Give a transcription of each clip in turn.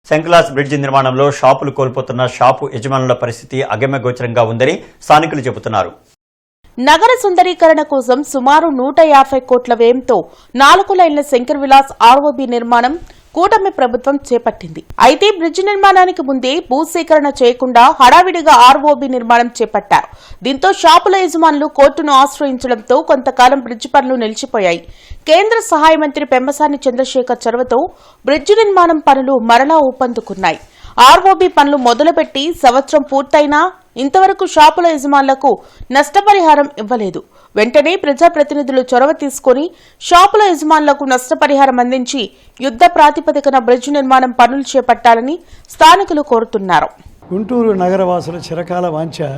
శంకులాస్ bridge నిర్మాణంలో షాపులు కోల్పోతున్న shop యజమానుల పరిస్థితి అగమ్యగోచరంగా ఉందని స్థానికులు చెబుతున్నారు. నగర సుందరీకరణ కోసం సుమారు 150 కోట్ల వ్యయంతో 4 లైన్ల శంకర్ విలాస్ ఆర్ఓబీ నిర్మాణం కూటమి ప్రభుత్వం చేపట్టింది. అయితే బ్రిడ్జి నిర్మాణానికి ముందే భూసేకరణ చేయకుండా హడావిడిగా ఆర్ఓబీ నిర్మాణం చేపట్టారు. దీంతో షాపుల యజమానులు కోర్టును ఆశ్రయించడంతో కొంతకాలం బ్రిడ్జి పనులు నిలిచిపోయాయి. కేంద్ర సహాయ మంత్రి పెమ్మసాని చంద్రశేఖర్ చొరవతో బ్రిడ్జి నిర్మాణం పనులు మరలా ఊపందుకున్నాయి. ఆర్ఓబీ పనులు మొదలుపెట్టి సంవత్సరం పూర్తయినా ఇంతవరకు షాపుల యజమానులకు నష్టపరిహారం ఇవ్వలేదు. వెంటనే ప్రజాప్రతినిధులు చొరవ తీసుకుని షాపుల యజమానులకు నష్టపరిహారం అందించి యుద్ధ ప్రాతిపదికన బ్రిడ్జి నిర్మాణం పనులు చేపట్టాలని స్థానికులు కోరుతున్నారు. గుంటూరు నగరవాసుల చిరకాల వాంఛ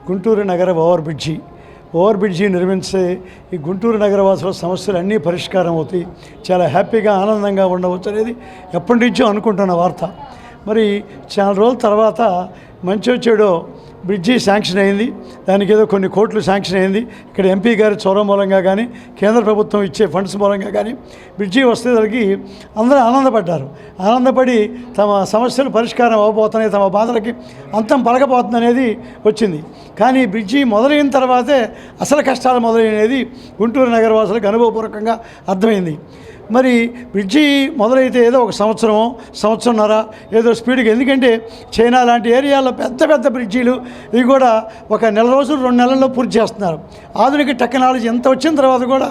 గుంటూరు నగర ఓవర్ బ్రిడ్జి నిర్మించే ఈ గుంటూరు నగరవాసుల సమస్యలు అన్నీ పరిష్కారం అవుతాయి, చాలా హ్యాపీగా ఆనందంగా ఉండవచ్చు అనేది ఎప్పటి నుంచో అనుకుంటున్న వార్త. మరి చాలా రోజుల తర్వాత మంచి చెడో బ్రిడ్జి శాంక్షన్ అయింది. దానికి ఏదో కొన్ని కోట్లు శాంక్షన్ అయింది. ఇక్కడ ఎంపీ గారి చొరవ మూలంగా కానీ కేంద్ర ప్రభుత్వం ఇచ్చే ఫండ్స్ మూలంగా కానీ బ్రిడ్జి వస్తేసరికి అందరూ ఆనందపడి తమ సమస్యలు పరిష్కారం అవ్వబోతున్నాయి, తమ బాధలకి అంతం పలకపోతుంది అనేది వచ్చింది. కానీ బ్రిడ్జి మొదలైన తర్వాతే అసలు కష్టాలు మొదలైనది గుంటూరు నగరవాసులకు అనుభవపూర్వకంగా అర్థమైంది. మరి బ్రిడ్జి మొదలైతే ఏదో ఒక సంవత్సరంన్నర ఏదో స్పీడ్గా, ఎందుకంటే చైనా లాంటి ఏరియాలో పెద్ద బ్రిడ్జీలు ఇవి కూడా ఒక నెల రోజులు 2 నెలల్లో పూర్తి చేస్తున్నారు. ఆధునిక టెక్నాలజీ ఎంత వచ్చిన తర్వాత కూడా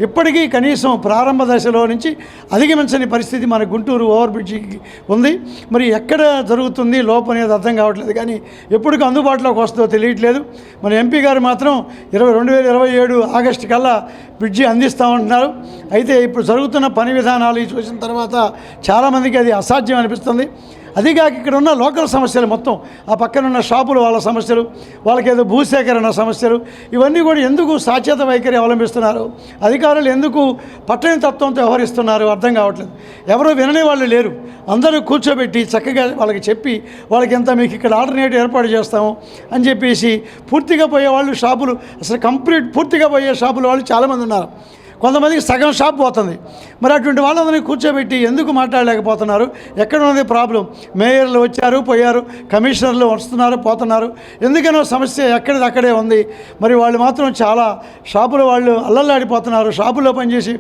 ఇప్పటికీ కనీసం ప్రారంభ దశలో నుంచి అధిగమించని పరిస్థితి మన గుంటూరు ఓవర్ బ్రిడ్జికి ఉంది. మరి ఎక్కడ జరుగుతుంది లోపం అనేది అర్థం కావట్లేదు, కానీ ఎప్పటికీ అందుబాటులోకి వస్తుందో తెలియట్లేదు. మన ఎంపీ గారు మాత్రం 2027 ఆగస్టు కల్లా బ్రిడ్జి అందిస్తామంటున్నారు. అయితే ఇప్పుడు జరుగుతున్న పని విధానాలు చూసిన తర్వాత చాలామందికి అది అసాధ్యం అనిపిస్తుంది. అదిగాక ఇక్కడ ఉన్న లోకల్ సమస్యలు మొత్తం, ఆ పక్కనున్న షాపులు వాళ్ళ సమస్యలు, వాళ్ళకేదో భూసేకరణ సమస్యలు, ఇవన్నీ కూడా ఎందుకు సాచేత వైఖరి అవలంబిస్తున్నారు, అధికారులు ఎందుకు పట్టని తత్వంతో వ్యవహరిస్తున్నారు అర్థం కావట్లేదు. ఎవరో వినని వాళ్ళు లేరు. అందరూ కూర్చోబెట్టి చక్కగా వాళ్ళకి చెప్పి వాళ్ళకి ఎంత మీకు ఇక్కడ ఆల్టర్నేటివ్ ఏర్పాటు చేస్తాము అని చెప్పేసి పూర్తిగా పోయేవాళ్ళు షాపులు, అసలు పూర్తిగా పోయే షాపులు వాళ్ళు చాలామంది ఉన్నారు. కొంతమందికి సగం షాప్ పోతుంది. మరి అటువంటి వాళ్ళందరినీ కూర్చోబెట్టి ఎందుకు మాట్లాడలేకపోతున్నారు? ఎక్కడ ఉన్నది ప్రాబ్లం? మేయర్లు వచ్చారు పోయారు, కమిషనర్లు వస్తున్నారు పోతున్నారు, ఎందుకనో సమస్య ఎక్కడిదక్కడే ఉంది. మరి వాళ్ళు మాత్రం చాలా షాపుల వాళ్ళు అల్లల్లాడిపోతున్నారు. షాపుల్లో పనిచేసి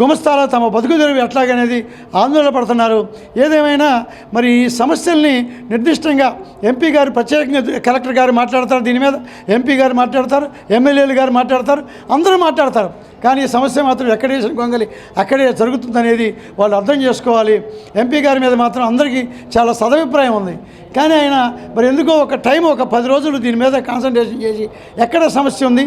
గుమస్తాలో తమ బతుకు తెరువు ఎట్లాగనేది ఆందోళన పడుతున్నారు. ఏదేమైనా మరి ఈ సమస్యల్ని నిర్దిష్టంగా ఎంపీ గారు ప్రత్యేకంగా కలెక్టర్ గారు మాట్లాడతారు, దీని మీద ఎంపీ గారు మాట్లాడతారు, ఎమ్మెల్యేలు గారు మాట్లాడతారు, అందరూ మాట్లాడతారు. కానీ ఈ సమస్య మాత్రం ఎక్కడే గొంగలి అక్కడే జరుగుతుందనేది వాళ్ళు అర్థం చేసుకోవాలి. ఎంపీ గారి మీద మాత్రం అందరికీ చాలా సదభిప్రాయం ఉంది. కానీ ఆయన మరి ఎందుకో ఒక 10 రోజులు దీని మీద కాన్సన్ట్రేషన్ చేసి ఎక్కడ సమస్య ఉంది,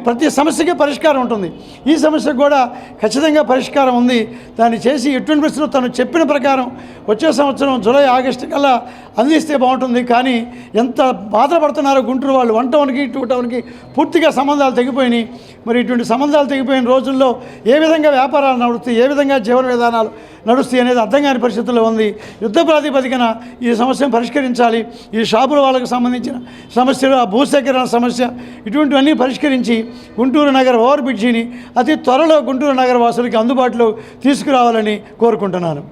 ప్రతి సమస్యకే పరిష్కారం ఉంటుంది, ఈ సమస్యకు కూడా ఖచ్చితంగా పరిష్కారం ఉంది, దాన్ని చేసి ఎటువంటి పరిస్థితుల్లో తను చెప్పిన ప్రకారం వచ్చే సంవత్సరం జూలై ఆగస్టు కల్లా అందిస్తే బాగుంటుంది. కానీ ఎంత బాధపడుతున్నారో గుంటూరు వాళ్ళు. 1 టౌన్కి 2 టౌన్కి పూర్తిగా సంబంధాలు తెగిపోయినాయి. మరి ఇటువంటి సంబంధాలు తెగిపోయిన రోజుల్లో ఏ విధంగా వ్యాపారాలు నడుస్తాయి, ఏ విధంగా జీవన విధానాలు నడుస్తాయి అనేది అర్థం కాని పరిస్థితుల్లో ఉంది. యుద్ధ ప్రాతిపదికన ఈ సమస్యను పరిష్కరించాలి. ఈ షాపుల వాళ్ళకు సంబంధించిన సమస్యలు, ఆ భూసేకరణ సమస్య, ఇటువంటివన్నీ పరిష్కరించి గుంటూరు నగర ఓవర్ బ్రిడ్జిని అతి త్వరలో గుంటూరు నగర వాసులకి అందుబాటులో తీసుకురావాలని కోరుకుంటున్నాను.